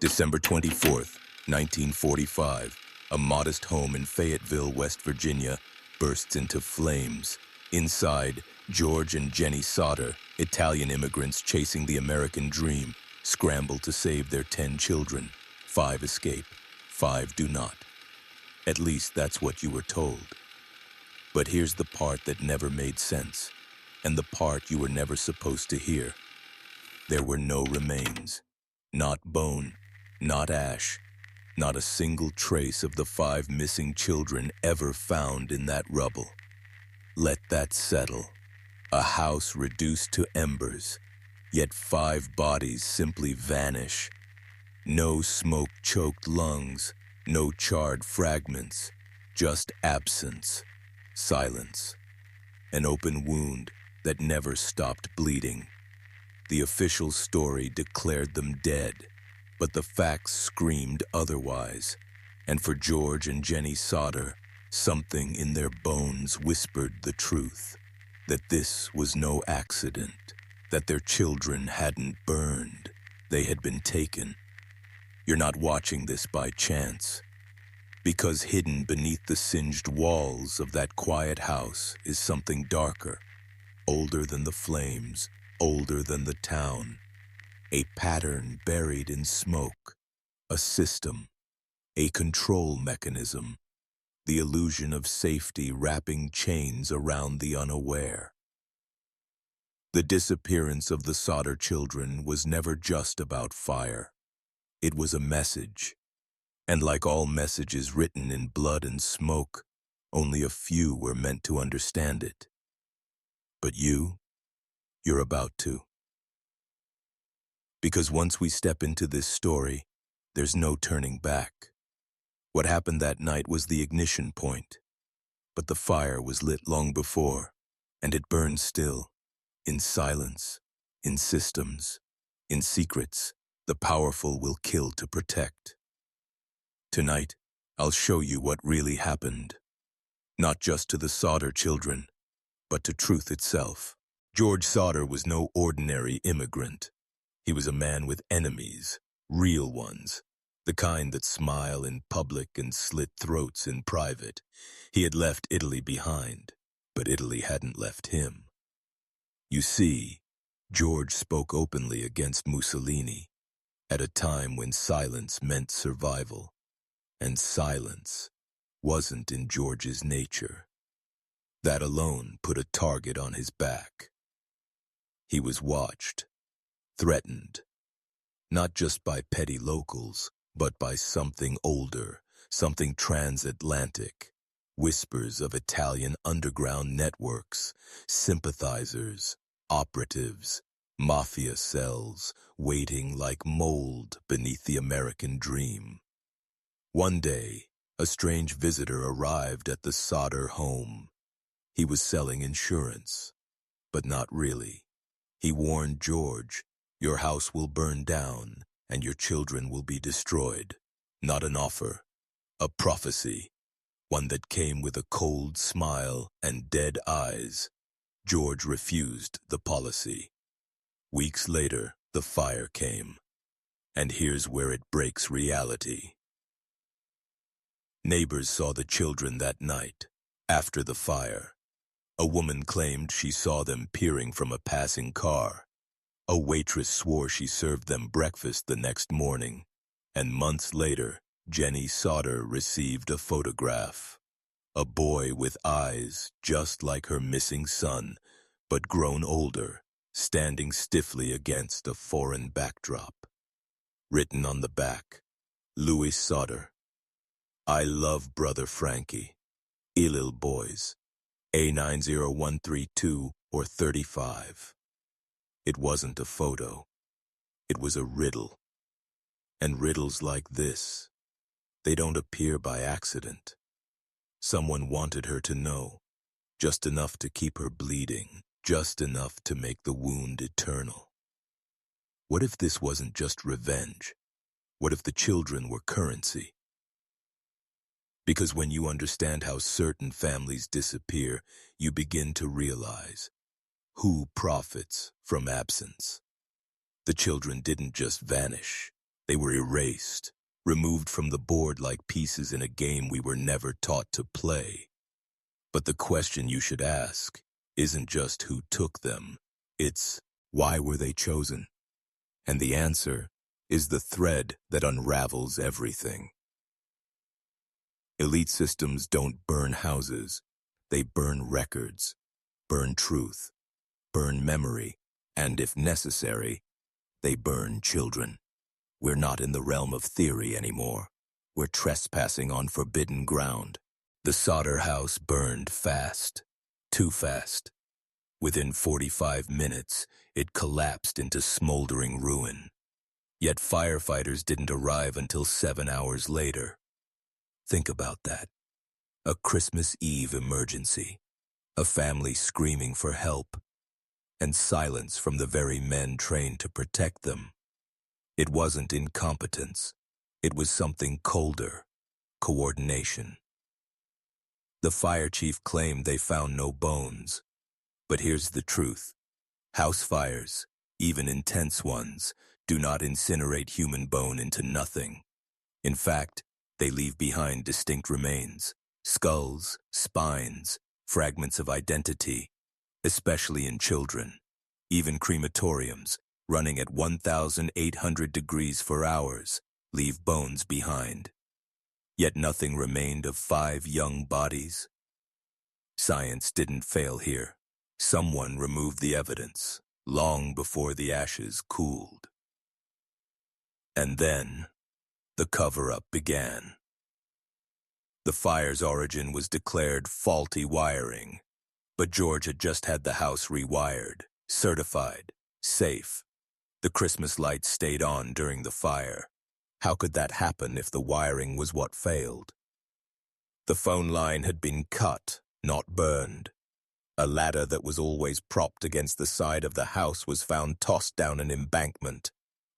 December 24th, 1945, a modest home in Fayetteville, West Virginia, bursts into flames. Inside, George and Jenny Sodder, Italian immigrants chasing the American dream, scramble to save their 10 children. 5 escape, 5 do not. At least that's what you were told. But here's the part that never made sense, and the part you were never supposed to hear. There were no remains, not bone, not ash, not a single trace of the 5 missing children ever found in that rubble. Let that settle. A house reduced to embers, yet 5 bodies simply vanish. No smoke-choked lungs, no charred fragments, just absence, silence, an open wound that never stopped bleeding. The official story declared them dead, but the facts screamed otherwise. And for George and Jenny Sodder, something in their bones whispered the truth, that this was no accident, that their children hadn't burned, they had been taken. You're not watching this by chance, because hidden beneath the singed walls of that quiet house is something darker, older than the flames, older than the town. A pattern buried in smoke, a system, a control mechanism, the illusion of safety wrapping chains around the unaware. The disappearance of the Sodder children was never just about fire. It was a message, and like all messages written in blood and smoke, only a few were meant to understand it. But you're about to. Because once we step into this story, there's no turning back. What happened that night was the ignition point, but the fire was lit long before, and it burned still, in silence, in systems, in secrets the powerful will kill to protect. Tonight, I'll show you what really happened, not just to the Sodder children, but to truth itself. George Sodder was no ordinary immigrant. He was a man with enemies, real ones, the kind that smile in public and slit throats in private. He had left Italy behind, but Italy hadn't left him. You see, George spoke openly against Mussolini at a time when silence meant survival, and silence wasn't in George's nature. That alone put a target on his back. He was watched, threatened, not just by petty locals, but by something older, something transatlantic, whispers of Italian underground networks, sympathizers, operatives, mafia cells, waiting like mold beneath the American dream. One day, a strange visitor arrived at the Sodder home. He was selling insurance, but not really. He warned George, "Your house will burn down, and your children will be destroyed." Not an offer, a prophecy, one that came with a cold smile and dead eyes. George refused the policy. Weeks later, the fire came. And here's where it breaks reality. Neighbors saw the children that night, after the fire. A woman claimed she saw them peering from a passing car. A waitress swore she served them breakfast the next morning. And months later, Jenny Sodder received a photograph. A boy with eyes just like her missing son, but grown older, standing stiffly against a foreign backdrop. Written on the back, Louis Sodder. I love brother Frankie. Ilil boys. A90132 or 35. It wasn't a photo. It was a riddle. And riddles like this, they don't appear by accident. Someone wanted her to know, just enough to keep her bleeding, just enough to make the wound eternal. What if this wasn't just revenge? What if the children were currency? Because when you understand how certain families disappear, you begin to realize who profits from absence. The children didn't just vanish. They were erased, removed from the board like pieces in a game we were never taught to play. But the question you should ask isn't just who took them, it's why were they chosen? And the answer is the thread that unravels everything. Elite systems don't burn houses, they burn records, burn truth, burn memory, and if necessary, they burn children. We're not in the realm of theory anymore. We're trespassing on forbidden ground. The Sodder house burned fast, too fast. Within 45 minutes, it collapsed into smoldering ruin. Yet firefighters didn't arrive until 7 hours later. Think about that. A Christmas Eve emergency, a family screaming for help, and silence from the very men trained to protect them. It wasn't incompetence. It was something colder, coordination. The fire chief claimed they found no bones. But here's the truth. House fires, even intense ones, do not incinerate human bone into nothing. In fact, they leave behind distinct remains, skulls, spines, fragments of identity, especially in children. Even crematoriums, running at 1,800 degrees for hours, leave bones behind. Yet nothing remained of 5 young bodies. Science didn't fail here. Someone removed the evidence, long before the ashes cooled. And then, the cover-up began. The fire's origin was declared faulty wiring, but George had just had the house rewired, certified, safe. The Christmas lights stayed on during the fire. How could that happen if the wiring was what failed? The phone line had been cut, not burned. A ladder that was always propped against the side of the house was found tossed down an embankment,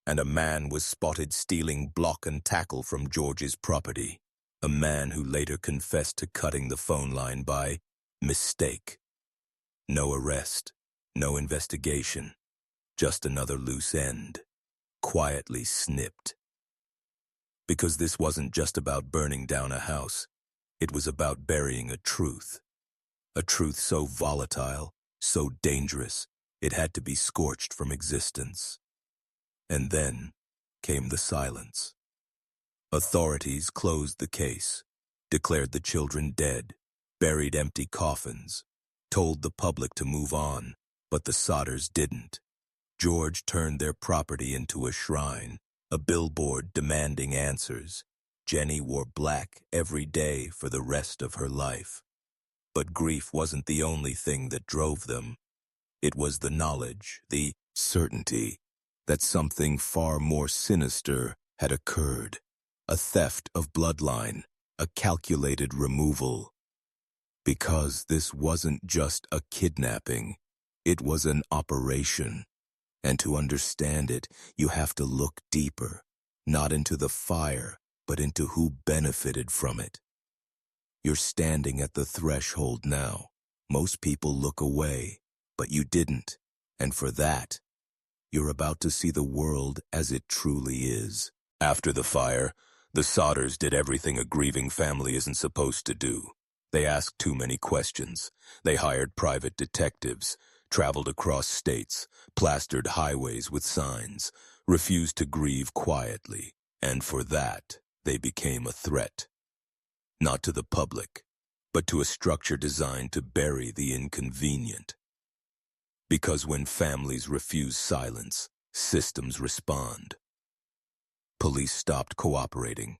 and a man was spotted stealing block and tackle from George's property, a man who later confessed to cutting the phone line by mistake. No arrest, no investigation, just another loose end, quietly snipped. Because this wasn't just about burning down a house, it was about burying a truth so volatile, so dangerous, it had to be scorched from existence. And then came the silence. Authorities closed the case, declared the children dead, buried empty coffins, told the public to move on, but the Sodders didn't. George turned their property into a shrine, a billboard demanding answers. Jenny wore black every day for the rest of her life. But grief wasn't the only thing that drove them. It was the knowledge, the certainty, that something far more sinister had occurred. A theft of bloodline, a calculated removal. Because this wasn't just a kidnapping, it was an operation. And to understand it, you have to look deeper, not into the fire, but into who benefited from it. You're standing at the threshold now. Most people look away, but you didn't. And for that, you're about to see the world as it truly is. After the fire, the Sodders did everything a grieving family isn't supposed to do. They asked too many questions. They hired private detectives, traveled across states, plastered highways with signs, refused to grieve quietly. And for that, they became a threat. Not to the public, but to a structure designed to bury the inconvenient. Because when families refuse silence, systems respond. Police stopped cooperating.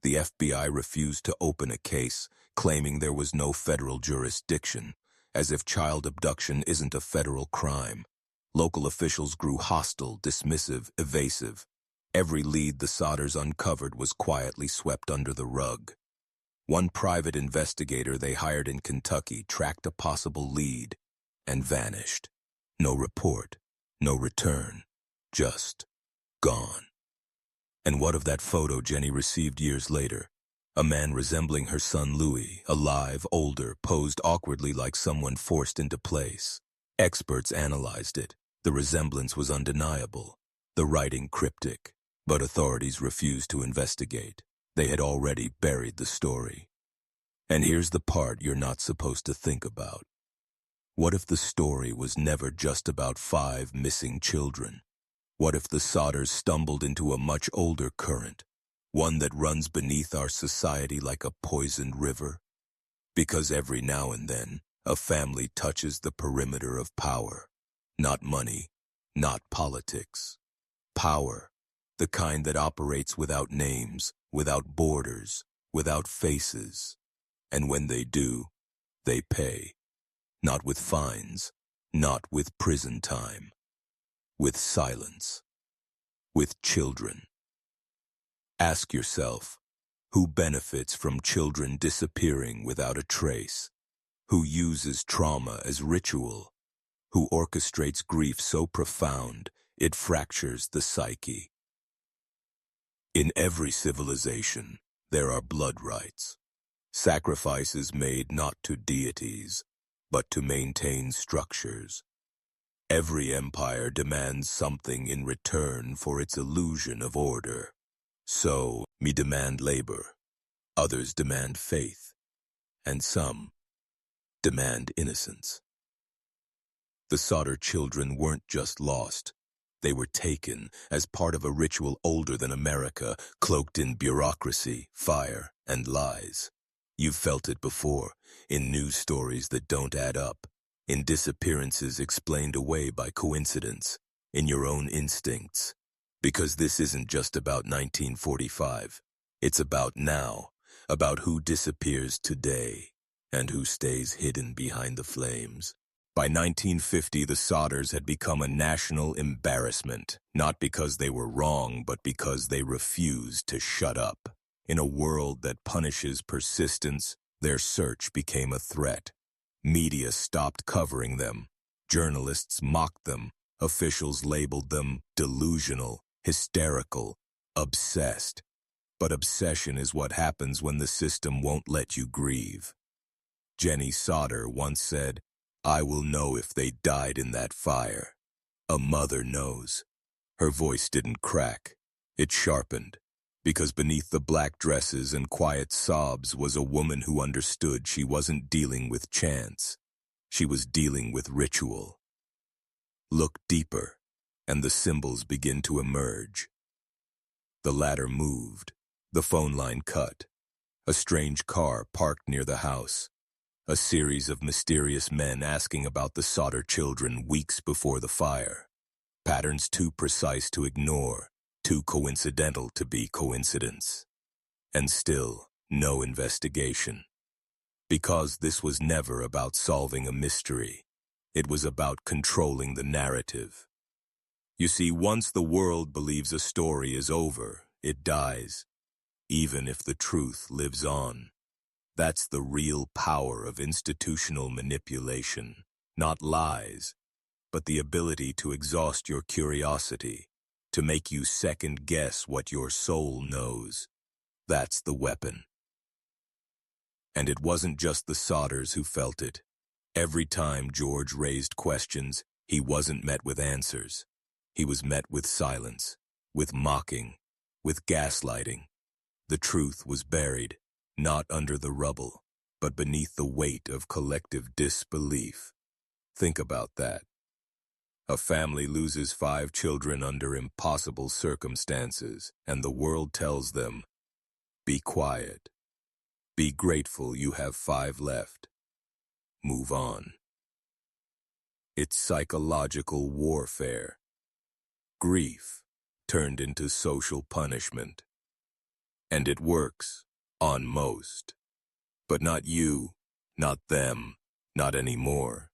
The FBI refused to open a case, claiming there was no federal jurisdiction, as if child abduction isn't a federal crime. Local officials grew hostile, dismissive, evasive. Every lead the Sodders uncovered was quietly swept under the rug. One private investigator they hired in Kentucky tracked a possible lead and vanished. No report, no return, just gone. And what of that photo Jenny received years later? A man resembling her son Louis, alive, older, posed awkwardly like someone forced into place. Experts analyzed it. The resemblance was undeniable, the writing cryptic. But authorities refused to investigate. They had already buried the story. And here's the part you're not supposed to think about. What if the story was never just about 5 missing children? What if the Sodders stumbled into a much older current, one that runs beneath our society like a poisoned river? Because every now and then, a family touches the perimeter of power. Not money, not politics. Power, the kind that operates without names, without borders, without faces. And when they do, they pay. Not with fines, not with prison time. With silence. With children. Ask yourself, who benefits from children disappearing without a trace? Who uses trauma as ritual? Who orchestrates grief so profound it fractures the psyche? In every civilization, there are blood rites. Sacrifices made not to deities, but to maintain structures. Every empire demands something in return for its illusion of order. So, we demand labor, others demand faith, and some demand innocence. The Sodder children weren't just lost. They were taken as part of a ritual older than America, cloaked in bureaucracy, fire, and lies. You've felt it before, in news stories that don't add up, in disappearances explained away by coincidence, in your own instincts. Because this isn't just about 1945. It's about now, about who disappears today, and who stays hidden behind the flames. By 1950, the Sodders had become a national embarrassment, not because they were wrong, but because they refused to shut up. In a world that punishes persistence, their search became a threat. Media stopped covering them. Journalists mocked them. Officials labeled them delusional, hysterical, obsessed. But obsession is what happens when the system won't let you grieve. Jenny Sodder once said, "I will know if they died in that fire." A mother knows. Her voice didn't crack. It sharpened. Because beneath the black dresses and quiet sobs was a woman who understood she wasn't dealing with chance. She was dealing with ritual. Look deeper, and the symbols begin to emerge. The ladder moved. The phone line cut. A strange car parked near the house. A series of mysterious men asking about the Sodder children weeks before the fire. Patterns too precise to ignore, too coincidental to be coincidence. And still, no investigation. Because this was never about solving a mystery. It was about controlling the narrative. You see, once the world believes a story is over, it dies, even if the truth lives on. That's the real power of institutional manipulation. Not lies, but the ability to exhaust your curiosity, to make you second-guess what your soul knows. That's the weapon. And it wasn't just the Sodders who felt it. Every time George raised questions, he wasn't met with answers. He was met with silence, with mocking, with gaslighting. The truth was buried, not under the rubble, but beneath the weight of collective disbelief. Think about that. A family loses 5 children under impossible circumstances, and the world tells them, "Be quiet. Be grateful you have 5 left. Move on." It's psychological warfare. Grief turned into social punishment. And it works, on most. But not you, not them, not anymore.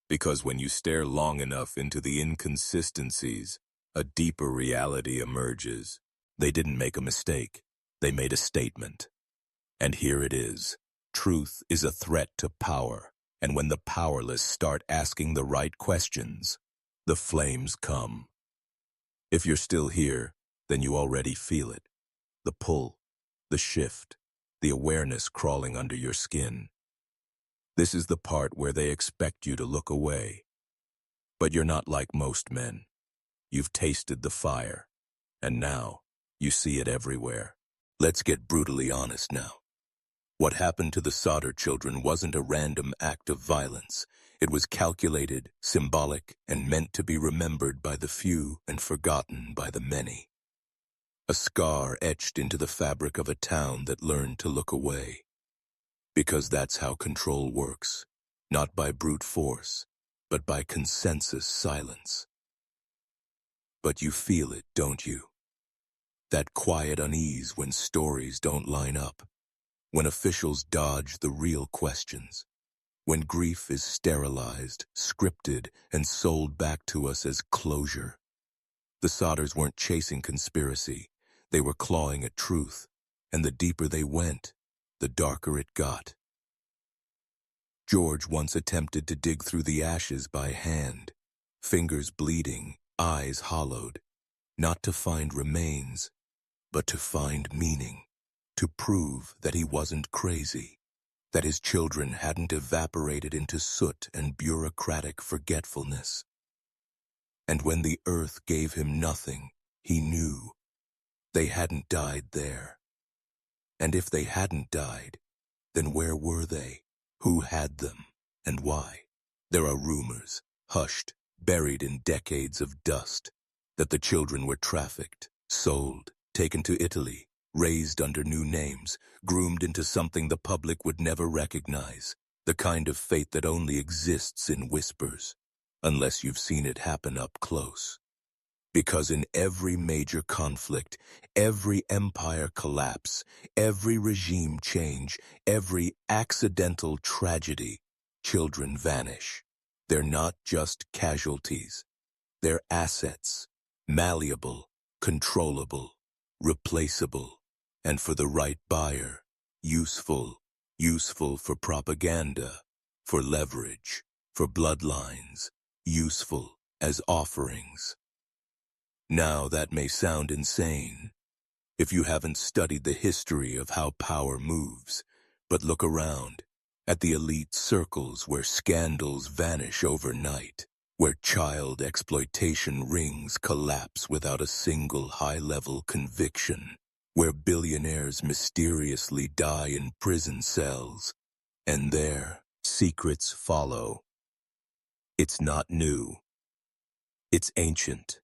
Because when you stare long enough into the inconsistencies, a deeper reality emerges. They didn't make a mistake. They made a statement. And here it is. Truth is a threat to power. And when the powerless start asking the right questions, the flames come. If you're still here, then you already feel it. The pull, the shift, the awareness crawling under your skin. This is the part where they expect you to look away. But you're not like most men. You've tasted the fire, and now You see it everywhere. Let's get brutally honest now. What happened to the Sodder children wasn't a random act of violence. It was calculated, symbolic, and meant to be remembered by the few and forgotten by the many. A scar etched into the fabric of a town that learned to look away. Because that's how control works, not by brute force, but by consensus silence. But you feel it, don't you? That quiet unease when stories don't line up, when officials dodge the real questions, when grief is sterilized, scripted, and sold back to us as closure. The Sodders weren't chasing conspiracy, they were clawing at truth, and the deeper they went, the darker it got. George once attempted to dig through the ashes by hand, fingers bleeding, eyes hollowed, not to find remains, but to find meaning, to prove that he wasn't crazy, that his children hadn't evaporated into soot and bureaucratic forgetfulness. And when the earth gave him nothing, he knew they hadn't died there. And if they hadn't died, then where were they? Who had them? And why? There are rumors, hushed, buried in decades of dust, that the children were trafficked, sold, taken to Italy, raised under new names, groomed into something the public would never recognize, the kind of fate that only exists in whispers, unless you've seen it happen up close. Because in every major conflict, every empire collapse, every regime change, every accidental tragedy, children vanish. They're not just casualties. They're assets, malleable, controllable, replaceable, and for the right buyer, useful for propaganda, for leverage, for bloodlines, useful as offerings. Now that may sound insane if you haven't studied the history of how power moves, but look around at the elite circles where scandals vanish overnight, where child exploitation rings collapse without a single high-level conviction, where billionaires mysteriously die in prison cells, and there secrets follow. It's not new. It's ancient.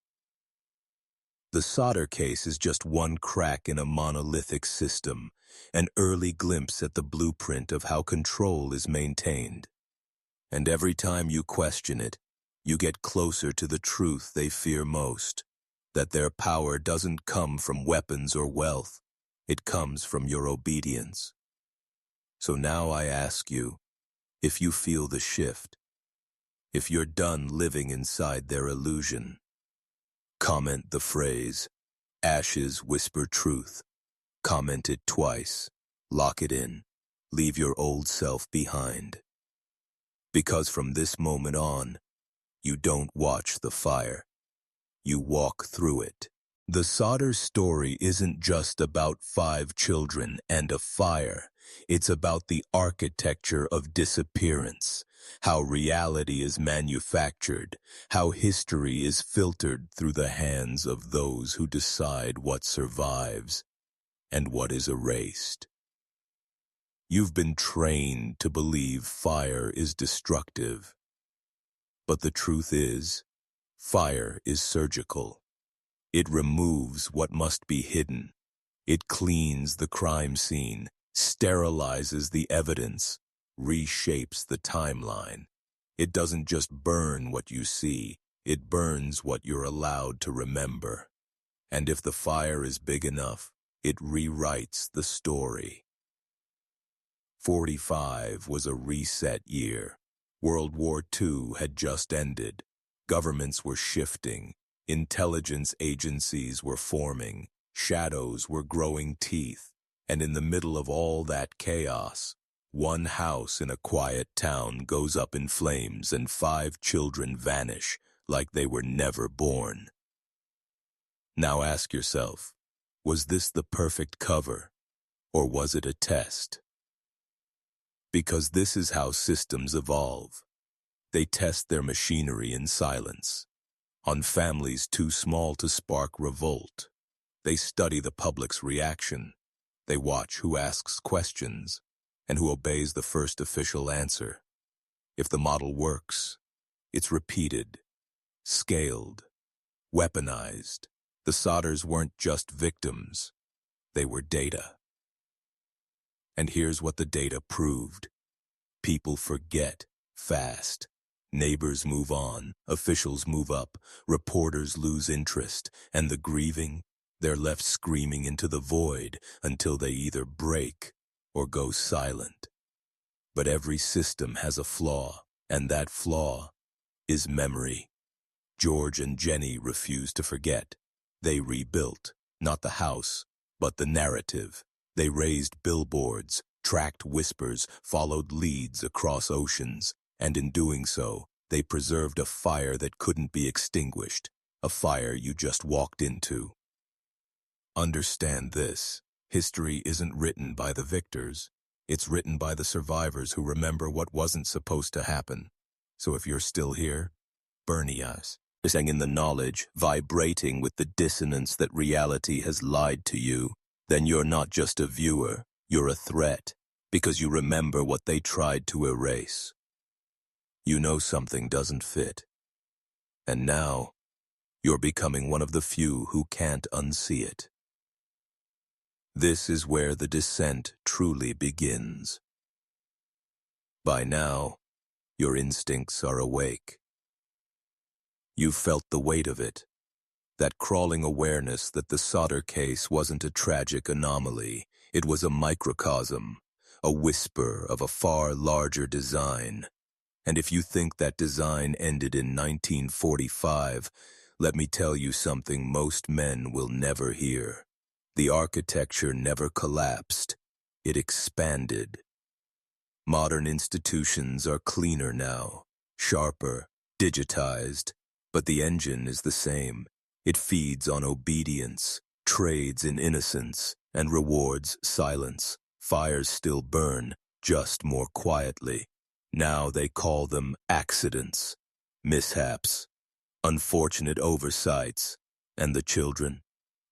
The Sodder case is just one crack in a monolithic system, an early glimpse at the blueprint of how control is maintained. And every time you question it, you get closer to the truth they fear most, that their power doesn't come from weapons or wealth, it comes from your obedience. So now I ask you, if you feel the shift, if you're done living inside their illusion, comment the phrase, "Ashes whisper truth." Comment it twice. Lock it in. Leave your old self behind. Because from this moment on, you don't watch the fire. You walk through it. The Sodder story isn't just about 5 children and a fire. It's about the architecture of disappearance, how reality is manufactured, how history is filtered through the hands of those who decide what survives and what is erased. You've been trained to believe fire is destructive, but the truth is, fire is surgical. It removes what must be hidden. It cleans the crime scene, sterilizes the evidence, reshapes the timeline. It doesn't just burn what you see, it burns what you're allowed to remember. And if the fire is big enough, it rewrites the story. 45 was a reset year. World War II had just ended. Governments were shifting. Intelligence agencies were forming. Shadows were growing teeth. And in the middle of all that chaos, one house in a quiet town goes up in flames and 5 children vanish like they were never born. Now ask yourself, was this the perfect cover, or was it a test? Because this is how systems evolve. They test their machinery in silence, on families too small to spark revolt, They study the public's reaction. They watch who asks questions and who obeys the first official answer. If the model works, it's repeated, scaled, weaponized. The Sodders weren't just victims, they were data. And here's what the data proved. People forget fast. Neighbors move on, officials move up, reporters lose interest, and the grieving, they're left screaming into the void until they either break or go silent. But every system has a flaw, and that flaw is memory. George and Jenny refused to forget. They rebuilt, not the house, but the narrative. They raised billboards, tracked whispers, followed leads across oceans, and in doing so, they preserved a fire that couldn't be extinguished, a fire you just walked into. Understand this, history isn't written by the victors, it's written by the survivors who remember what wasn't supposed to happen. So if you're still here, burnie us. Sitting in the knowledge, vibrating with the dissonance that reality has lied to you, then you're not just a viewer, you're a threat, because you remember what they tried to erase. You know something doesn't fit. And now, you're becoming one of the few who can't unsee it. This is where the descent truly begins. By now, your instincts are awake. You've felt the weight of it, that crawling awareness that the Sodder case wasn't a tragic anomaly, it was a microcosm, a whisper of a far larger design. And if you think that design ended in 1945, let me tell you something most men will never hear. The architecture never collapsed, it expanded. Modern institutions are cleaner now, sharper, digitized, but the engine is the same. It feeds on obedience, trades in innocence, and rewards silence. Fires still burn, just more quietly. Now they call them accidents, mishaps, unfortunate oversights, and the children,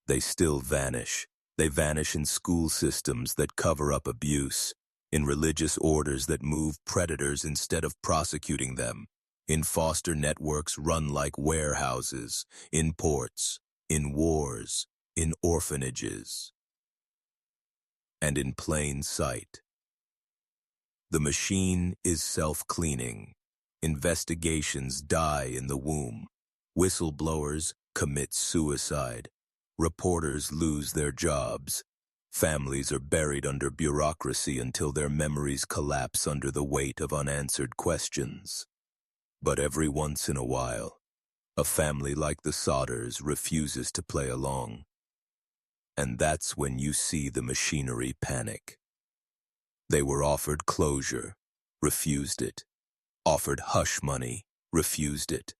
they still vanish. They vanish in school systems that cover up abuse, in religious orders that move predators instead of prosecuting them, in foster networks run like warehouses, in ports, in wars, in orphanages, and in plain sight. The machine is self-cleaning. Investigations die in the womb. Whistleblowers commit suicide. Reporters lose their jobs. Families are buried under bureaucracy until their memories collapse under the weight of unanswered questions. But every once in a while, a family like the Sodders refuses to play along. And that's when you see the machinery panic. They were offered closure, refused it. Offered hush money, refused it.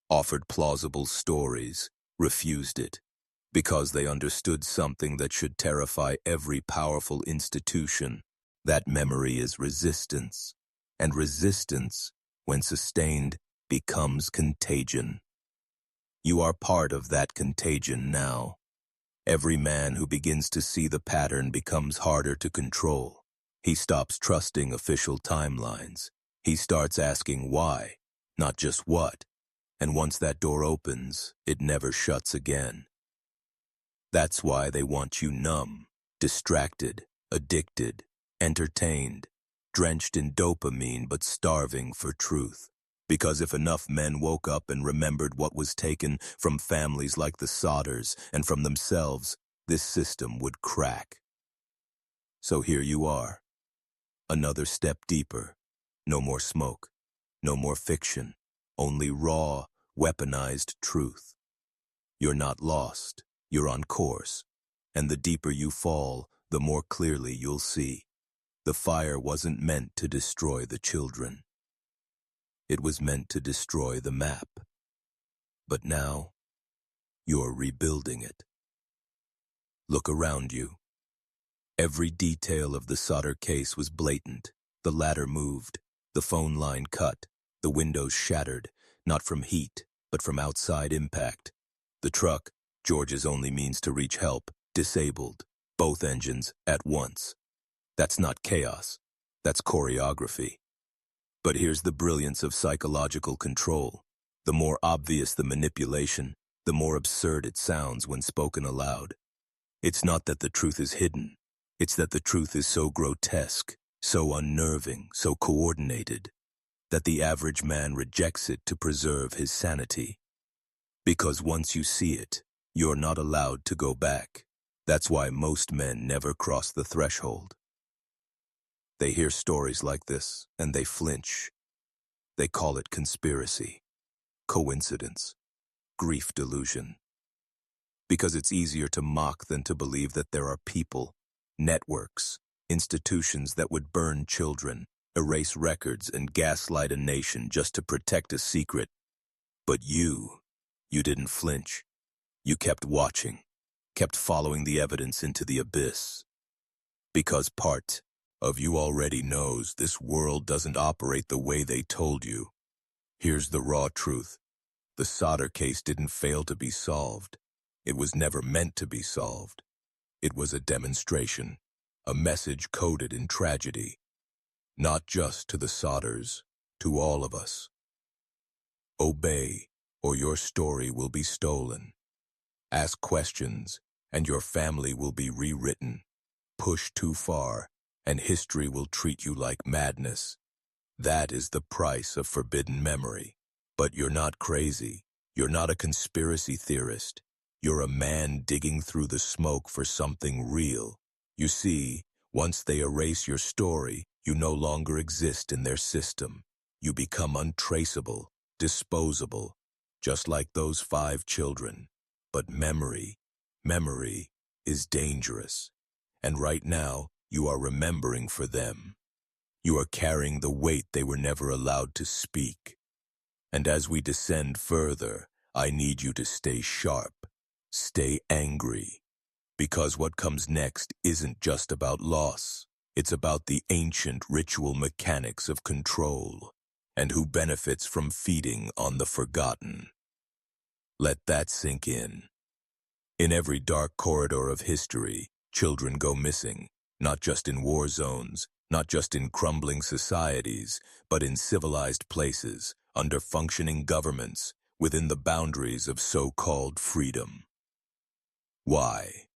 Offered plausible stories, refused it. Because they understood something that should terrify every powerful institution. That memory is resistance. And resistance, when sustained, becomes contagion. You are part of that contagion now. Every man who begins to see the pattern becomes harder to control. He stops trusting official timelines. He starts asking why, not just what. And once that door opens, it never shuts again. That's why they want you numb, distracted, addicted, entertained, drenched in dopamine but starving for truth. Because if enough men woke up and remembered what was taken from families like the Sodders and from themselves, this system would crack. So here you are. Another step deeper. No more smoke. No more fiction. Only raw, weaponized truth. You're not lost. You're on course. And the deeper you fall, the more clearly you'll see. The fire wasn't meant to destroy the children. It was meant to destroy the map. But now, you're rebuilding it. Look around you. Every detail of the Sodder case was blatant. The ladder moved, the phone line cut, the windows shattered, not from heat, but from outside impact. The truck, George's only means to reach help, disabled, both engines at once. That's not chaos. That's choreography. But here's the brilliance of psychological control. The more obvious the manipulation, the more absurd it sounds when spoken aloud. It's not that the truth is hidden. It's that the truth is so grotesque, so unnerving, so coordinated, that the average man rejects it to preserve his sanity. Because once you see it, you're not allowed to go back. That's why most men never cross the threshold. They hear stories like this, and they flinch. They call it conspiracy, coincidence, grief delusion. Because it's easier to mock than to believe that there are people, networks, institutions that would burn children, erase records, and gaslight a nation just to protect a secret. But you didn't flinch. You kept watching, kept following the evidence into the abyss. Because part of you already knows this world doesn't operate the way they told you. Here's the raw truth. The Sodder case didn't fail to be solved. It was never meant to be solved. It was a demonstration, a message coded in tragedy. Not just to the Sodders, to all of us. Obey, or your story will be stolen. Ask questions, and your family will be rewritten. Push too far, and history will treat you like madness. That is the price of forbidden memory. But you're not crazy. You're not a conspiracy theorist. You're a man digging through the smoke for something real. You see, once they erase your story, you no longer exist in their system. You become untraceable, disposable, just like those 5 children. But memory is dangerous. And right now, you are remembering for them. You are carrying the weight they were never allowed to speak. And as we descend further, I need you to stay sharp, stay angry, because what comes next isn't just about loss. It's about the ancient ritual mechanics of control, and who benefits from feeding on the forgotten. Let that sink in. In every dark corridor of history, children go missing, not just in war zones, not just in crumbling societies, but in civilized places, under functioning governments, within the boundaries of so-called freedom. Why?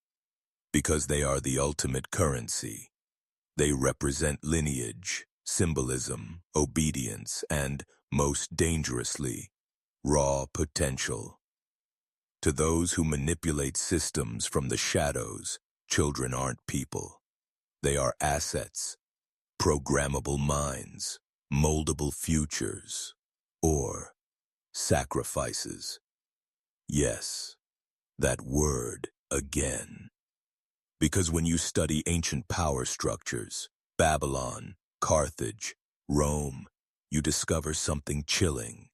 Because they are the ultimate currency. They represent lineage, symbolism, obedience, and, most dangerously, raw potential. To those who manipulate systems from the shadows, children aren't people. They are assets, programmable minds, moldable futures, or sacrifices. Yes, that word again. Because when you study ancient power structures, Babylon, Carthage, Rome, you discover something chilling.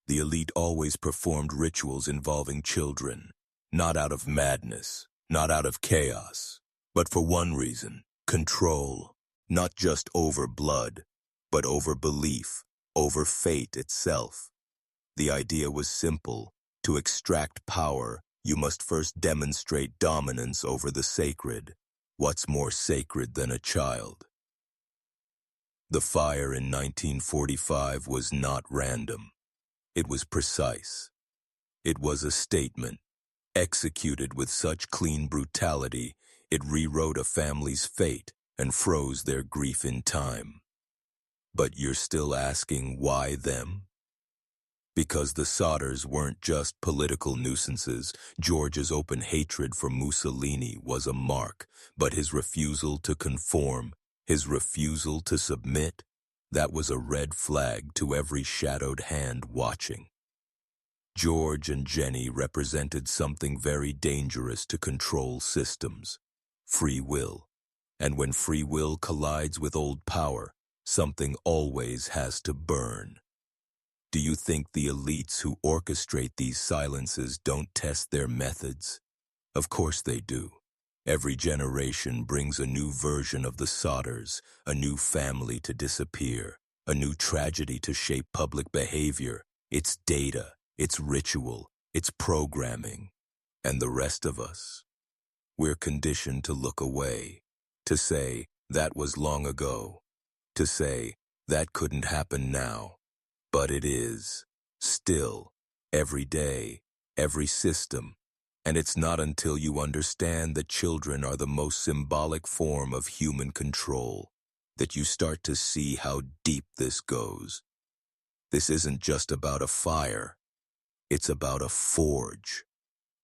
The elite always performed rituals involving children, not out of madness, not out of chaos, but for one reason, control, not just over blood, but over belief, over fate itself. The idea was simple. To extract power, you must first demonstrate dominance over the sacred. What's more sacred than a child? The fire in 1945 was not random. It was precise. It was a statement, executed with such clean brutality, it rewrote a family's fate and froze their grief in time. But you're still asking why them? Because the Sodders weren't just political nuisances. George's open hatred for Mussolini was a mark, but his refusal to conform, his refusal to submit, that was a red flag to every shadowed hand watching. George and Jenny represented something very dangerous to control systems: free will. And when free will collides with old power, something always has to burn. Do you think the elites who orchestrate these silences don't test their methods? Of course they do. Every generation brings a new version of the Sodders, a new family to disappear, a new tragedy to shape public behavior. It's data, it's ritual, it's programming. And the rest of us, we're conditioned to look away, to say, that was long ago, to say, that couldn't happen now. But it is, still, every day, every system. And it's not until you understand that children are the most symbolic form of human control that you start to see how deep this goes. This isn't just about a fire, it's about a forge.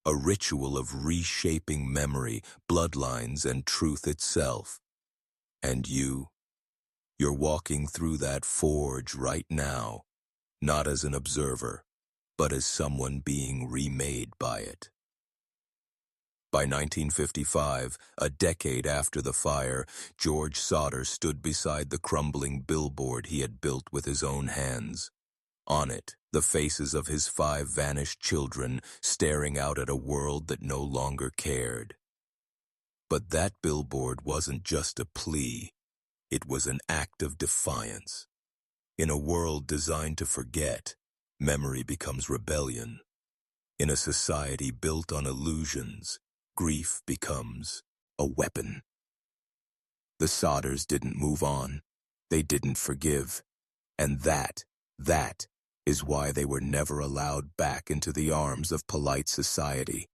A ritual of reshaping memory, bloodlines, and truth itself. And you're walking through that forge right now, not as an observer, but as someone being remade by it. By 1955, a decade after the fire, George Sodder stood beside the crumbling billboard he had built with his own hands. On it, the faces of his 5 vanished children staring out at a world that no longer cared. But that billboard wasn't just a plea, it was an act of defiance. In a world designed to forget, memory becomes rebellion. In a society built on illusions, grief becomes a weapon. The Sodders didn't move on, they didn't forgive, and that is why they were never allowed back into the arms of polite society.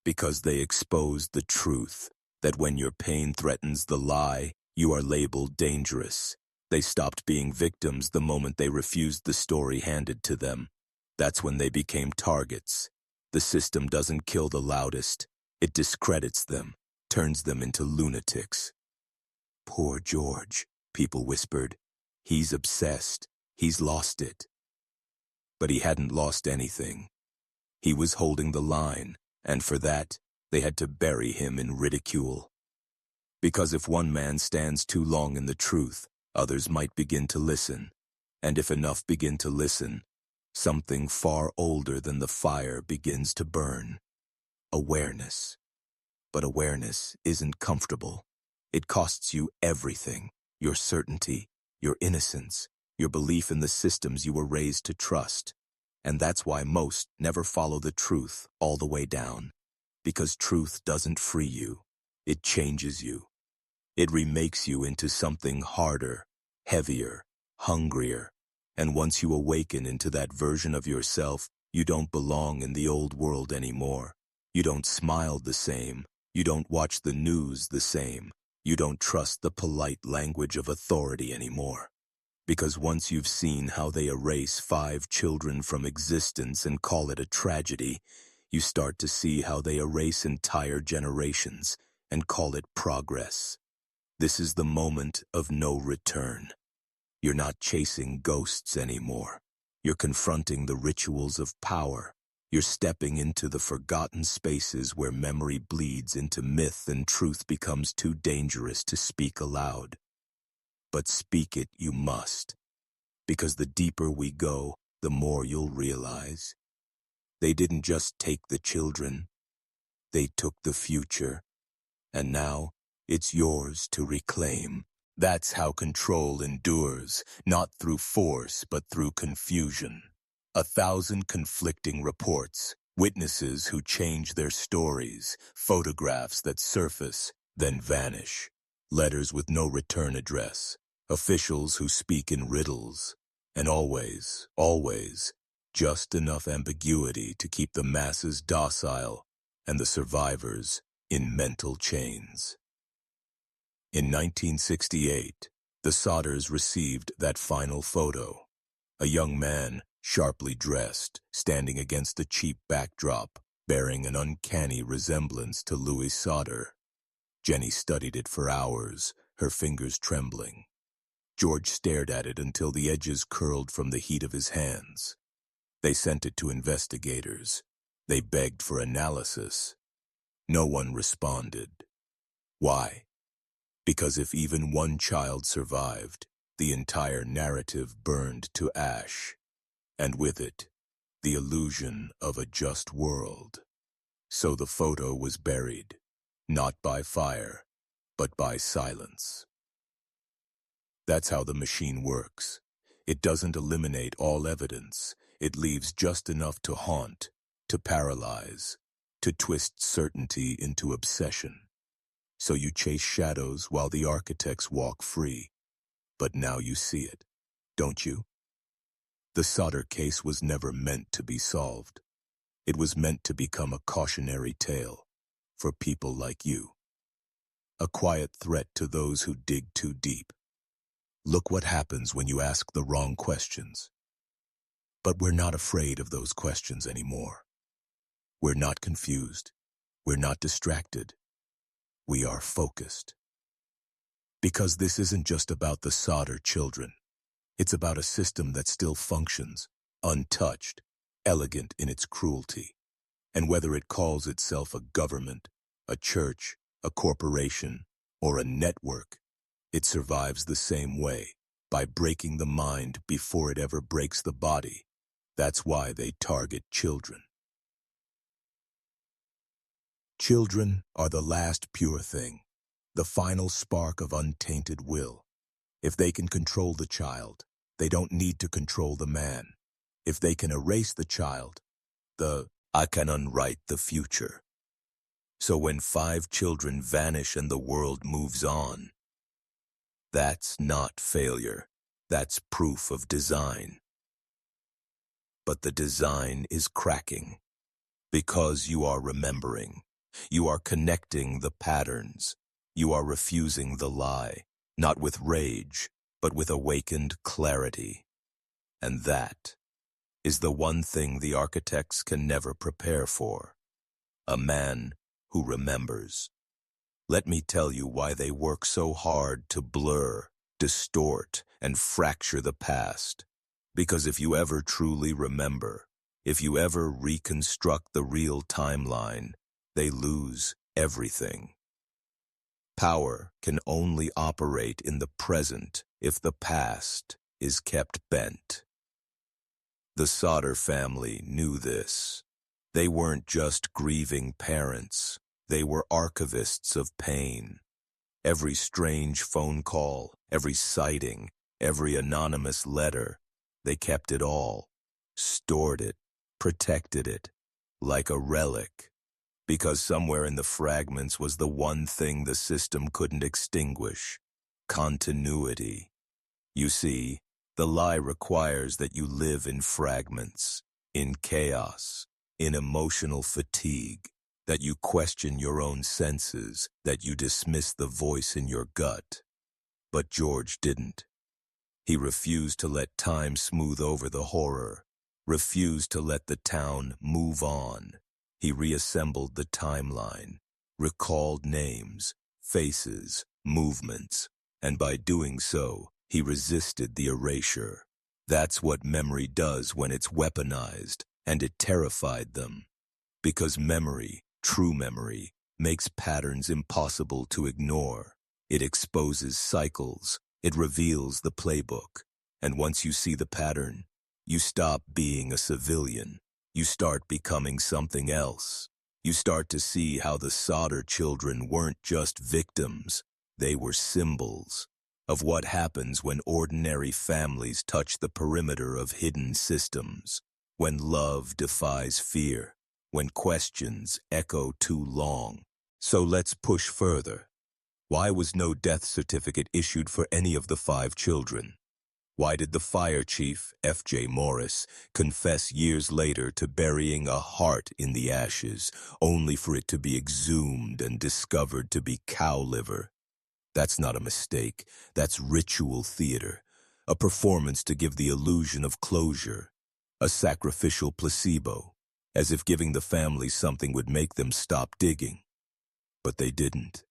Because they exposed the truth, that when your pain threatens the lie, you are labeled dangerous. They stopped being victims the moment they refused the story handed to them. That's when they became targets. The system doesn't kill the loudest, it discredits them, turns them into lunatics. Poor George, people whispered. He's obsessed, he's lost it. But he hadn't lost anything. He was holding the line, and for that, they had to bury him in ridicule. Because if one man stands too long in the truth, others might begin to listen. And if enough begin to listen, something far older than the fire begins to burn. Awareness. But awareness isn't comfortable. It costs you everything. Your certainty, your innocence, your belief in the systems you were raised to trust. And that's why most never follow the truth all the way down. Because truth doesn't free you. It changes you. It remakes you into something harder, heavier, hungrier. And once you awaken into that version of yourself, you don't belong in the old world anymore. You don't smile the same. You don't watch the news the same. You don't trust the polite language of authority anymore. Because once you've seen how they erase 5 children from existence and call it a tragedy, you start to see how they erase entire generations and call it progress. This is the moment of no return. You're not chasing ghosts anymore. You're confronting the rituals of power. You're stepping into the forgotten spaces where memory bleeds into myth and truth becomes too dangerous to speak aloud. But speak it you must, because the deeper we go, the more you'll realize. They didn't just take the children, they took the future, and now it's yours to reclaim. That's how control endures, not through force but through confusion. 1,000 conflicting reports, witnesses who change their stories, photographs that surface, then vanish, letters with no return address, officials who speak in riddles, and always, just enough ambiguity to keep the masses docile and the survivors in mental chains. In 1968, the Sodders received that final photo. A young man, sharply dressed, standing against the cheap backdrop, bearing an uncanny resemblance to Louis Sodder. Jenny studied it for hours, her fingers trembling. George stared at it until the edges curled from the heat of his hands. They sent it to investigators. They begged for analysis. No one responded. Why? Because if even one child survived, the entire narrative burned to ash, and with it, the illusion of a just world. So the photo was buried, not by fire, but by silence. That's how the machine works. It doesn't eliminate all evidence. It leaves just enough to haunt, to paralyze. to twist certainty into obsession. So you chase shadows while the architects walk free. But now you see it, don't you? The Sodder case was never meant to be solved. It was meant to become a cautionary tale for people like you. A quiet threat to those who dig too deep. Look what happens when you ask the wrong questions. But we're not afraid of those questions anymore. We're not confused. We're not distracted. We are focused. Because this isn't just about the Sodder children. It's about a system that still functions, untouched, elegant in its cruelty. And whether it calls itself a government, a church, a corporation, or a network, it survives the same way, by breaking the mind before it ever breaks the body. That's why they target children. Children are the last pure thing, the final spark of untainted will. If they can control the child, they don't need to control the man. If they can erase the child, I can unwrite the future. So when 5 children vanish and the world moves on, that's not failure. That's proof of design. But the design is cracking. Because you are remembering. You are connecting the patterns. You are refusing the lie, not with rage, but with awakened clarity. And that is the one thing the architects can never prepare for. A man who remembers. Let me tell you why they work so hard to blur, distort, and fracture the past. Because if you ever truly remember, if you ever reconstruct the real timeline, they lose everything. Power can only operate in the present if the past is kept bent. The Sodder family knew this. They weren't just grieving parents. They were archivists of pain. Every strange phone call, every sighting, every anonymous letter, they kept it all, stored it, protected it, like a relic. Because somewhere in the fragments was the one thing the system couldn't extinguish: continuity. You see, the lie requires that you live in fragments, in chaos, in emotional fatigue, that you question your own senses, that you dismiss the voice in your gut. But George didn't. He refused to let time smooth over the horror, refused to let the town move on. He reassembled the timeline, recalled names, faces, movements, and by doing so, he resisted the erasure. That's what memory does when it's weaponized, and it terrified them. Because memory, true memory, makes patterns impossible to ignore. It exposes cycles. It reveals the playbook. And once you see the pattern, you stop being a civilian. You start becoming something else. You start to see how the Sodder children weren't just victims. They were symbols of what happens when ordinary families touch the perimeter of hidden systems, when love defies fear, when questions echo too long. So let's push further. Why was no death certificate issued for any of the 5 children? Why did the fire chief, F.J. Morris, confess years later to burying a heart in the ashes, only for it to be exhumed and discovered to be cow liver? That's not a mistake. That's ritual theater, a performance to give the illusion of closure, a sacrificial placebo, as if giving the family something would make them stop digging. But they didn't,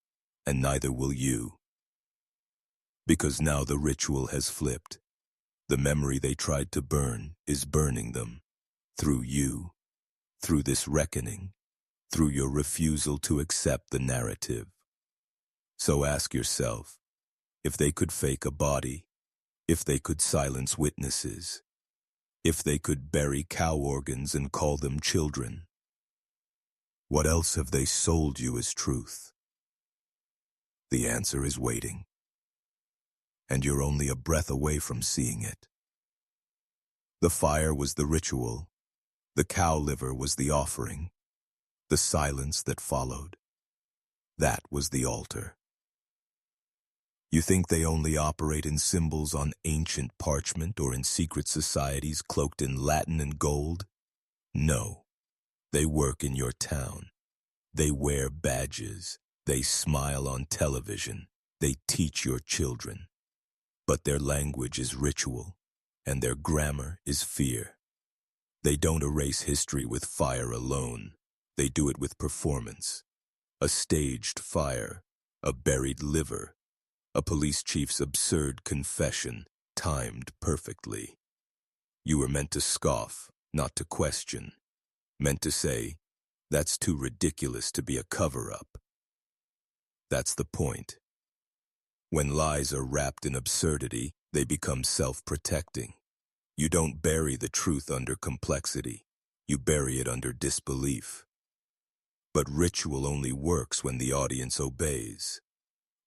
and neither will you. Because now the ritual has flipped. The memory they tried to burn is burning them, through you, through this reckoning, through your refusal to accept the narrative. So ask yourself, if they could fake a body, if they could silence witnesses, if they could bury cow organs and call them children, what else have they sold you as truth? The answer is waiting, and you're only a breath away from seeing it. The fire was the ritual, the cow liver was the offering, The silence that followed, that was the altar. You think they only operate in symbols on ancient parchment or in secret societies cloaked in Latin and gold? No. They work in your town. They wear badges. They smile on television. They teach your children. But their language is ritual, and their grammar is fear. They don't erase history with fire alone. They do it with performance. A staged fire, a buried liver, a police chief's absurd confession, timed perfectly. You were meant to scoff, not to question. Meant to say, that's too ridiculous to be a cover-up. That's the point. When lies are wrapped in absurdity, they become self-protecting. You don't bury the truth under complexity. You bury it under disbelief. But ritual only works when the audience obeys.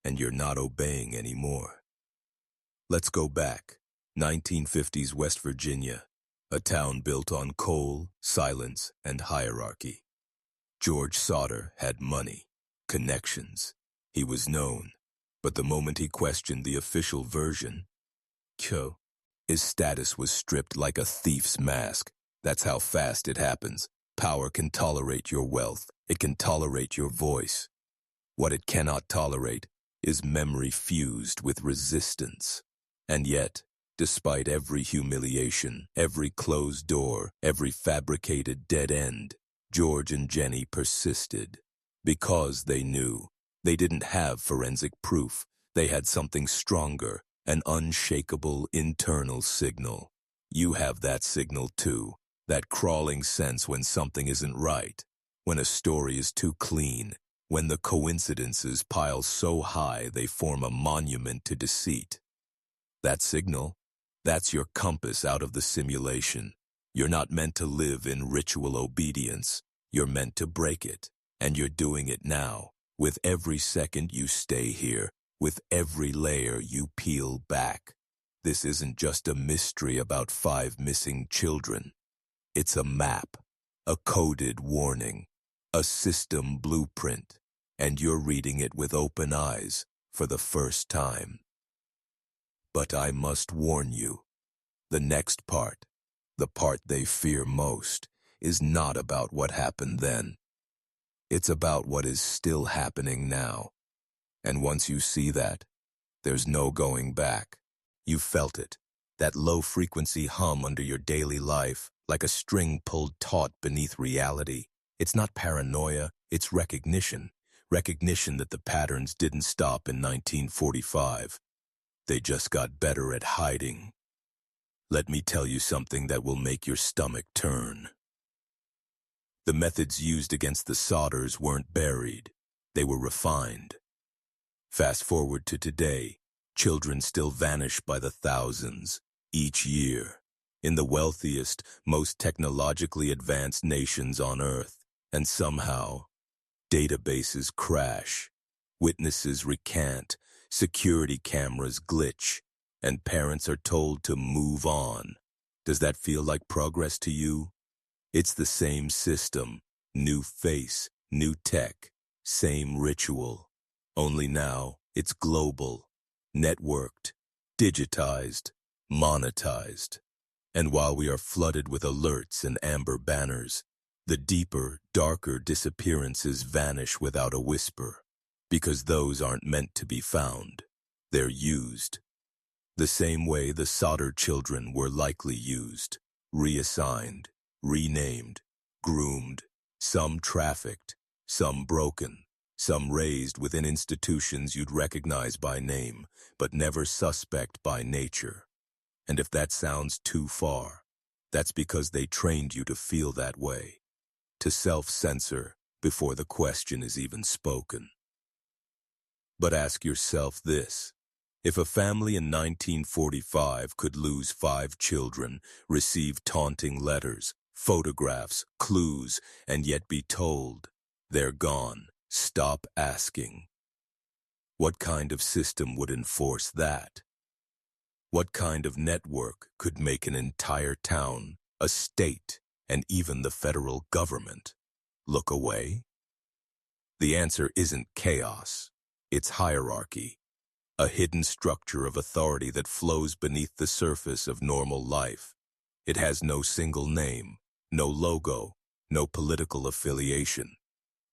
And you're not obeying anymore. Let's go back. 1950s West Virginia, a town built on coal, silence, and hierarchy. George Sodder had money, connections. He was known. But the moment he questioned the official version, his status was stripped like a thief's mask. That's how fast it happens. Power can tolerate your wealth. It can tolerate your voice. What it cannot tolerate is memory fused with resistance. And yet, despite every humiliation, every closed door, every fabricated dead end, George and Jenny persisted. Because they knew. They didn't have forensic proof. They had something stronger, an unshakable internal signal. You have that signal too, that crawling sense when something isn't right, when a story is too clean, when the coincidences pile so high they form a monument to deceit. That signal, that's your compass out of the simulation. You're not meant to live in ritual obedience. You're meant to break it, and you're doing it now. With every second you stay here, with every layer you peel back. This isn't just a mystery about 5 missing children. It's a map, a coded warning, a system blueprint, and you're reading it with open eyes for the first time. But I must warn you, the next part, the part they fear most, is not about what happened then. It's about what is still happening now. And once you see that, there's no going back. You felt it, that low-frequency hum under your daily life, like a string pulled taut beneath reality. It's not paranoia, it's recognition. Recognition that the patterns didn't stop in 1945. They just got better at hiding. Let me tell you something that will make your stomach turn. The methods used against the Sodders weren't buried. They were refined. Fast forward to today, children still vanish by the thousands, each year, in the wealthiest, most technologically advanced nations on Earth. And somehow, databases crash, witnesses recant, security cameras glitch, and parents are told to move on. Does that feel like progress to you? It's the same system, new face, new tech, same ritual. Only now, it's global, networked, digitized, monetized. And while we are flooded with alerts and amber banners, the deeper, darker disappearances vanish without a whisper, because those aren't meant to be found. They're used. The same way the Sodder children were likely used, reassigned, renamed, groomed, some trafficked, some broken, some raised within institutions you'd recognize by name, but never suspect by nature. And if that sounds too far, that's because they trained you to feel that way, to self-censor before the question is even spoken. But ask yourself this. If a family in 1945 could lose 5 children, receive taunting letters, photographs, clues, and yet be told, they're gone, stop asking. What kind of system would enforce that? What kind of network could make an entire town, a state, and even the federal government look away? The answer isn't chaos. It's hierarchy, a hidden structure of authority that flows beneath the surface of normal life. It has no single name, no logo, no political affiliation,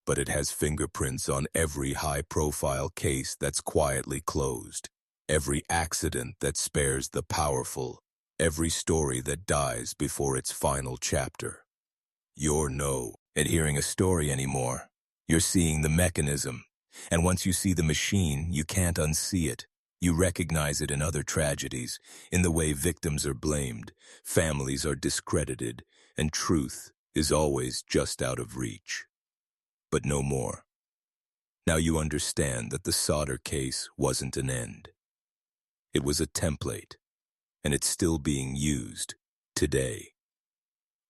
but it has fingerprints on every high-profile case that's quietly closed, every accident that spares the powerful, every story that dies before its final chapter. You're no adhering a story anymore. You're seeing the mechanism. And once you see the machine, you can't unsee it. You recognize it in other tragedies, in the way victims are blamed, families are discredited, and truth is always just out of reach. But no more. Now you understand that the Sodder case wasn't an end. It was a template, and it's still being used today.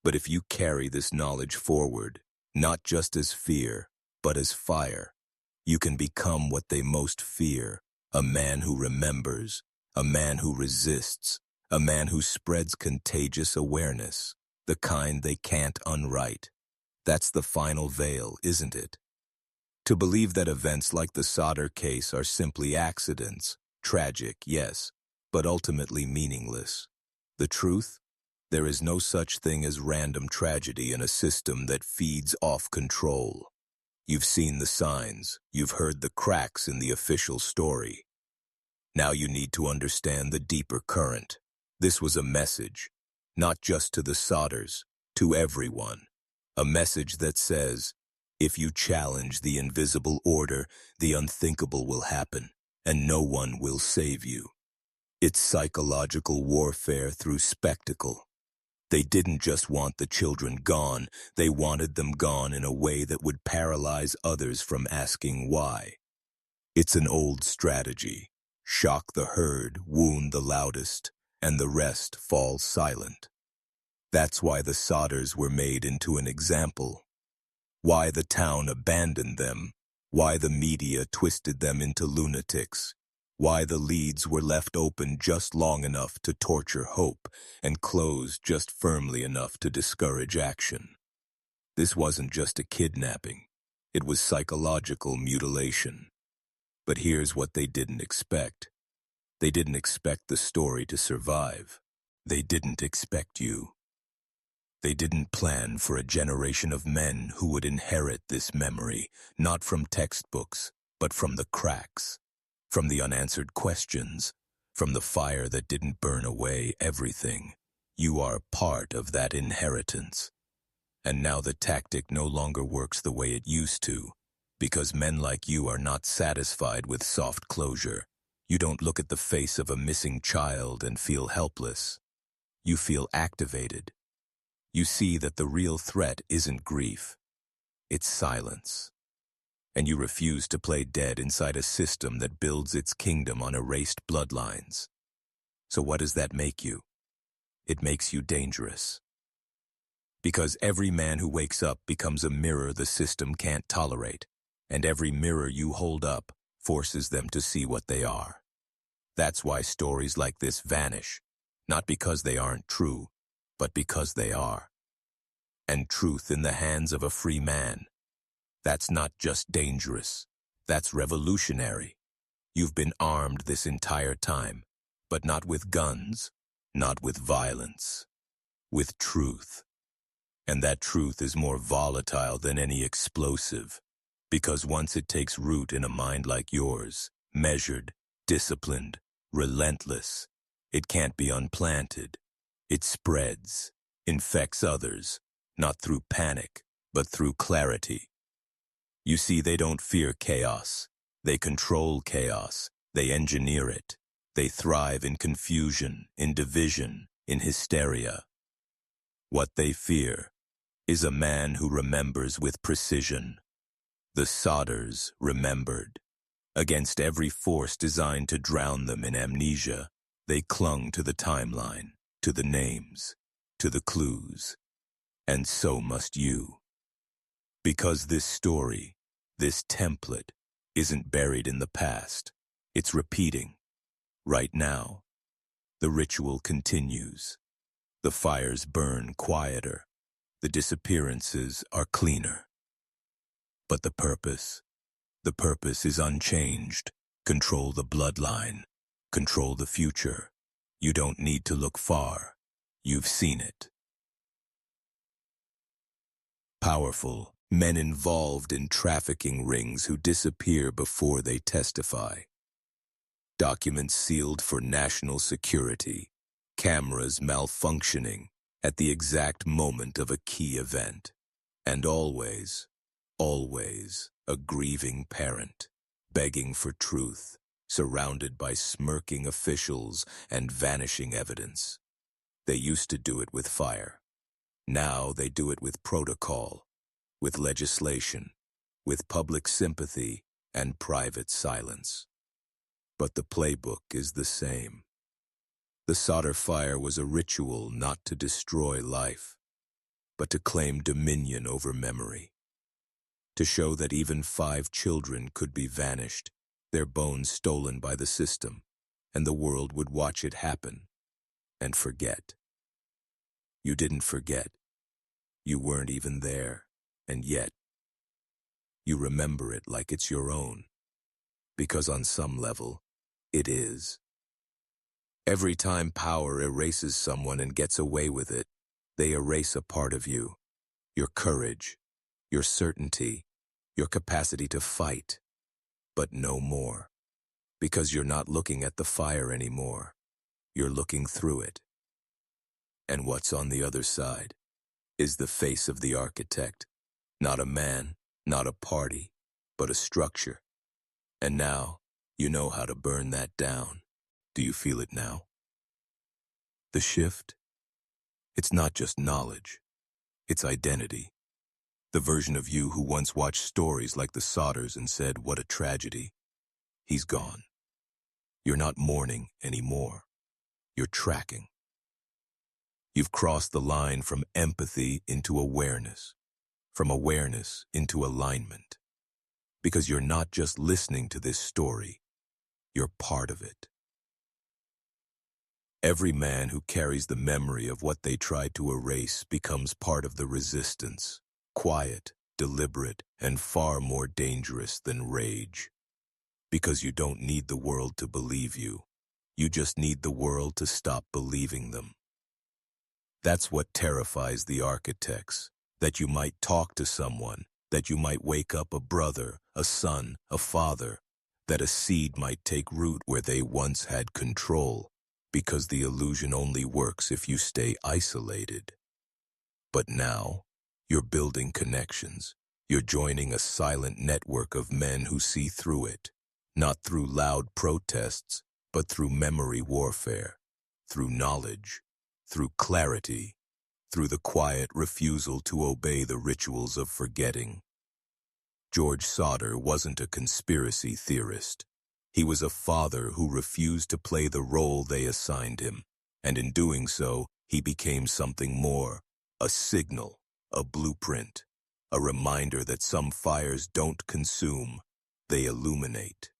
But if you carry this knowledge forward, not just as fear, but as fire, you can become what they most fear, a man who remembers, a man who resists, a man who spreads contagious awareness, the kind they can't unwrite. That's the final veil, isn't it? To believe that events like the Sodder case are simply accidents, tragic, yes, but ultimately meaningless. The truth? There is no such thing as random tragedy in a system that feeds off control. You've seen the signs, you've heard the cracks in the official story. Now you need to understand the deeper current. This was a message, not just to the Sodders, to everyone. A message that says, if you challenge the invisible order, the unthinkable will happen, and no one will save you. It's psychological warfare through spectacle. They didn't just want the children gone, they wanted them gone in a way that would paralyze others from asking why. It's an old strategy. Shock the herd, wound the loudest, and the rest fall silent. That's why the Sodders were made into an example. Why the town abandoned them. Why the media twisted them into lunatics. Why the leads were left open just long enough to torture hope and closed just firmly enough to discourage action. This wasn't just a kidnapping. It was psychological mutilation. But here's what they didn't expect. They didn't expect the story to survive. They didn't expect you. They didn't plan for a generation of men who would inherit this memory, not from textbooks, but from the cracks, from the unanswered questions, from the fire that didn't burn away everything. You are part of that inheritance. And now the tactic no longer works the way it used to, because men like you are not satisfied with soft closure. You don't look at the face of a missing child and feel helpless. You feel activated. You see that the real threat isn't grief. It's silence. And you refuse to play dead inside a system that builds its kingdom on erased bloodlines. So what does that make you? It makes you dangerous. Because every man who wakes up becomes a mirror the system can't tolerate, and every mirror you hold up forces them to see what they are. That's why stories like this vanish, not because they aren't true, but because they are. And truth in the hands of a free man, that's not just dangerous, that's revolutionary. You've been armed this entire time, but not with guns, not with violence, with truth. And that truth is more volatile than any explosive, because once it takes root in a mind like yours, measured, disciplined, relentless, it can't be unplanted. It spreads, infects others, not through panic, but through clarity. You see, they don't fear chaos. They control chaos. They engineer it. They thrive in confusion, in division, in hysteria. What they fear is a man who remembers with precision. The Sodders remembered. Against every force designed to drown them in amnesia, they clung to the timeline, to the names, to the clues. And so must you. Because this story, this template, isn't buried in the past. It's repeating. Right now. The ritual continues. The fires burn quieter. The disappearances are cleaner. But the purpose is unchanged. Control the bloodline. Control the future. You don't need to look far. You've seen it. Powerful men involved in trafficking rings who disappear before they testify. Documents sealed for national security. Cameras malfunctioning at the exact moment of a key event. And always, always a grieving parent, begging for truth, surrounded by smirking officials and vanishing evidence. They used to do it with fire. Now they do it with protocol, with legislation, with public sympathy and private silence. But the playbook is the same. The Sodder fire was a ritual not to destroy life, but to claim dominion over memory. To show that even 5 children could be vanished, their bones stolen by the system, and the world would watch it happen and forget. You didn't forget. You weren't even there, and yet you remember it like it's your own, because on some level, it is. Every time power erases someone and gets away with it, they erase a part of you, your courage, your certainty, your capacity to fight, but no more, because you're not looking at the fire anymore. You're looking through it. And what's on the other side is the face of the architect, not a man, not a party, but a structure. And now, you know how to burn that down. Do you feel it now? The shift? It's not just knowledge. It's identity. The version of you who once watched stories like the Sodders and said, "What a tragedy." He's gone. You're not mourning anymore. You're tracking. You've crossed the line from empathy into awareness, from awareness into alignment. Because you're not just listening to this story, you're part of it. Every man who carries the memory of what they tried to erase becomes part of the resistance, quiet, deliberate, and far more dangerous than rage. Because you don't need the world to believe you. You just need the world to stop believing them. That's what terrifies the architects, that you might talk to someone, that you might wake up a brother, a son, a father, that a seed might take root where they once had control, because the illusion only works if you stay isolated. But now, you're building connections. You're joining a silent network of men who see through it, not through loud protests, but through memory warfare, through knowledge, through clarity, through the quiet refusal to obey the rituals of forgetting. George Sodder wasn't a conspiracy theorist. He was a father who refused to play the role they assigned him, and in doing so, he became something more, a signal, a blueprint, a reminder that some fires don't consume, they illuminate.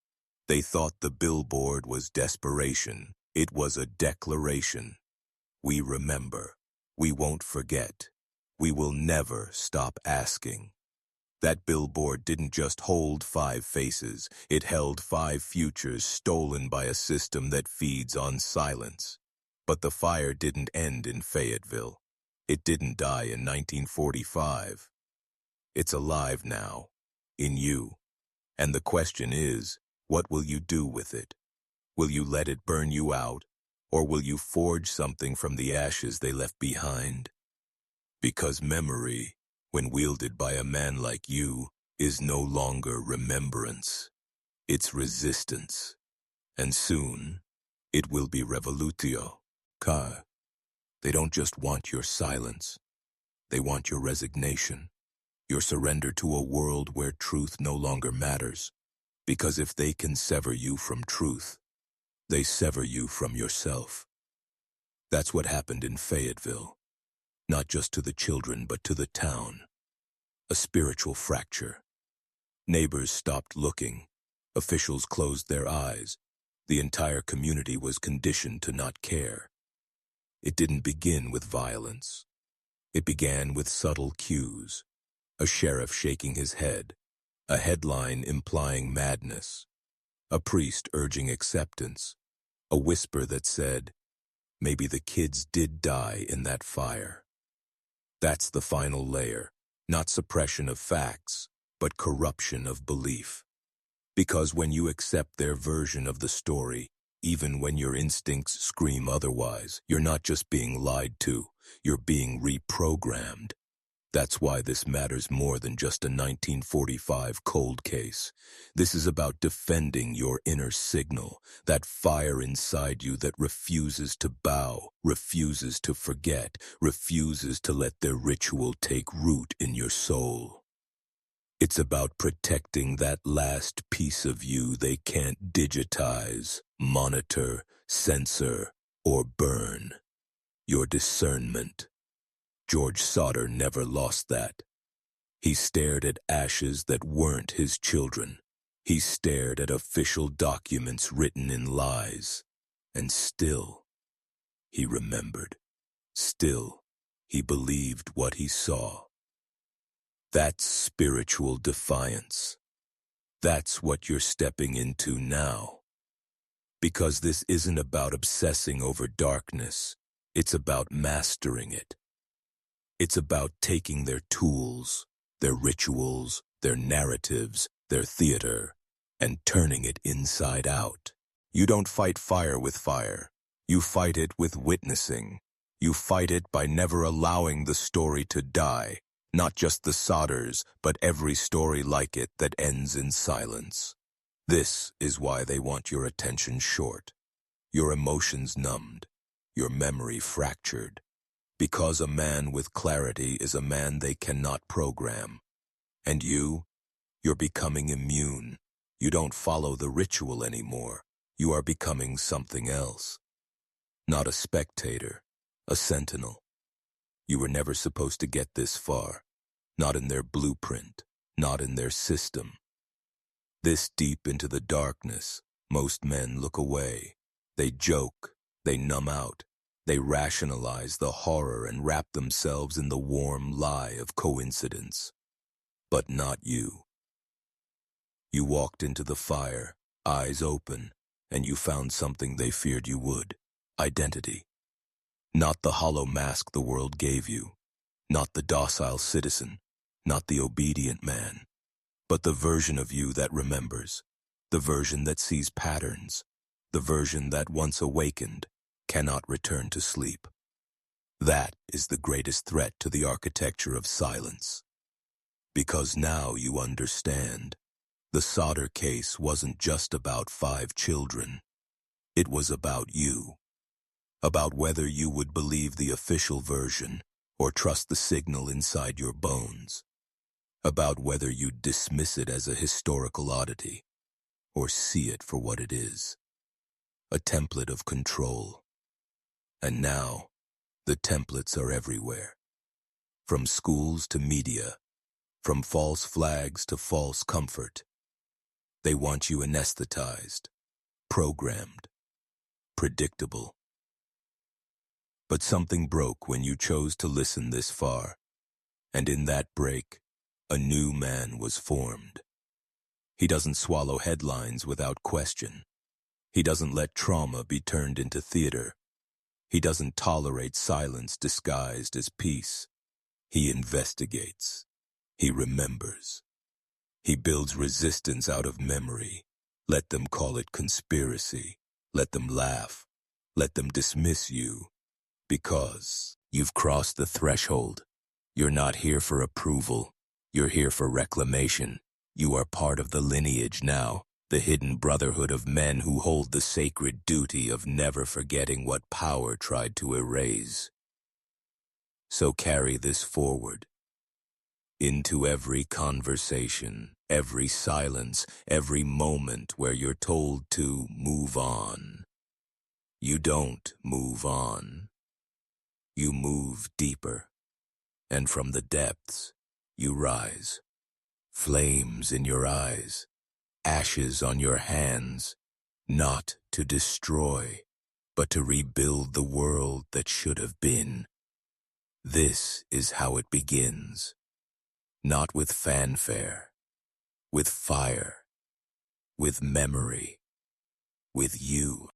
They thought the billboard was desperation. It was a declaration. We remember. We won't forget. We will never stop asking. That billboard didn't just hold 5 faces. It held 5 futures stolen by a system that feeds on silence. But the fire didn't end in Fayetteville. It didn't die in 1945. It's alive now, in you. And the question is, what will you do with it? Will you let it burn you out, or will you forge something from the ashes they left behind? Because memory, when wielded by a man like you, is no longer remembrance. It's resistance. And soon, it will be revolutio. Car. They don't just want your silence. They want your resignation, your surrender to a world where truth no longer matters. Because if they can sever you from truth, they sever you from yourself. That's what happened in Fayetteville. Not just to the children, but to the town. A spiritual fracture. Neighbors stopped looking. Officials closed their eyes. The entire community was conditioned to not care. It didn't begin with violence. It began with subtle cues. A sheriff shaking his head, A headline implying madness, a priest urging acceptance, a whisper that said, maybe the kids did die in that fire. That's the final layer, not suppression of facts, but corruption of belief. Because when you accept their version of the story, even when your instincts scream otherwise, you're not just being lied to, you're being reprogrammed. That's why this matters more than just a 1945 cold case. This is about defending your inner signal, that fire inside you that refuses to bow, refuses to forget, refuses to let their ritual take root in your soul. It's about protecting that last piece of you they can't digitize, monitor, censor, or burn. Your discernment. George Sodder never lost that. He stared at ashes that weren't his children. He stared at official documents written in lies. And still, he remembered. Still, he believed what he saw. That's spiritual defiance. That's what you're stepping into now. Because this isn't about obsessing over darkness. It's about mastering it. It's about taking their tools, their rituals, their narratives, their theater, and turning it inside out. You don't fight fire with fire. You fight it with witnessing. You fight it by never allowing the story to die. Not just the Sodders, but every story like it that ends in silence. This is why they want your attention short, your emotions numbed, your memory fractured. Because a man with clarity is a man they cannot program. And you're becoming immune. You don't follow the ritual anymore. You are becoming something else. Not a spectator, a sentinel. You were never supposed to get this far. Not in their blueprint, not in their system. This deep into the darkness, most men look away. They joke, they numb out. They rationalize the horror and wrap themselves in the warm lie of coincidence. But not you. You walked into the fire, eyes open, and you found something they feared you would. Identity. Not the hollow mask the world gave you. Not the docile citizen. Not the obedient man. But the version of you that remembers. The version that sees patterns. The version that once awakened cannot return to sleep. That is the greatest threat to the architecture of silence. Because now you understand. The Sodder case wasn't just about 5 children. It was about you. About whether you would believe the official version or trust the signal inside your bones. About whether you'd dismiss it as a historical oddity or see it for what it is. A template of control. And now, the templates are everywhere. From schools to media, from false flags to false comfort. They want you anesthetized, programmed, predictable. But something broke when you chose to listen this far, and in that break, a new man was formed. He doesn't swallow headlines without question. He doesn't let trauma be turned into theater. He doesn't tolerate silence disguised as peace. He investigates. He remembers. He builds resistance out of memory. Let them call it conspiracy. Let them laugh. Let them dismiss you. Because you've crossed the threshold. You're not here for approval. You're here for reclamation. You are part of the lineage now. The hidden brotherhood of men who hold the sacred duty of never forgetting what power tried to erase. So carry this forward. Into every conversation, every silence, every moment where you're told to move on. You don't move on. You move deeper. And from the depths, you rise. Flames in your eyes. Ashes on your hands, not to destroy, but to rebuild the world that should have been. This is how it begins, not with fanfare, with fire, with memory, with you.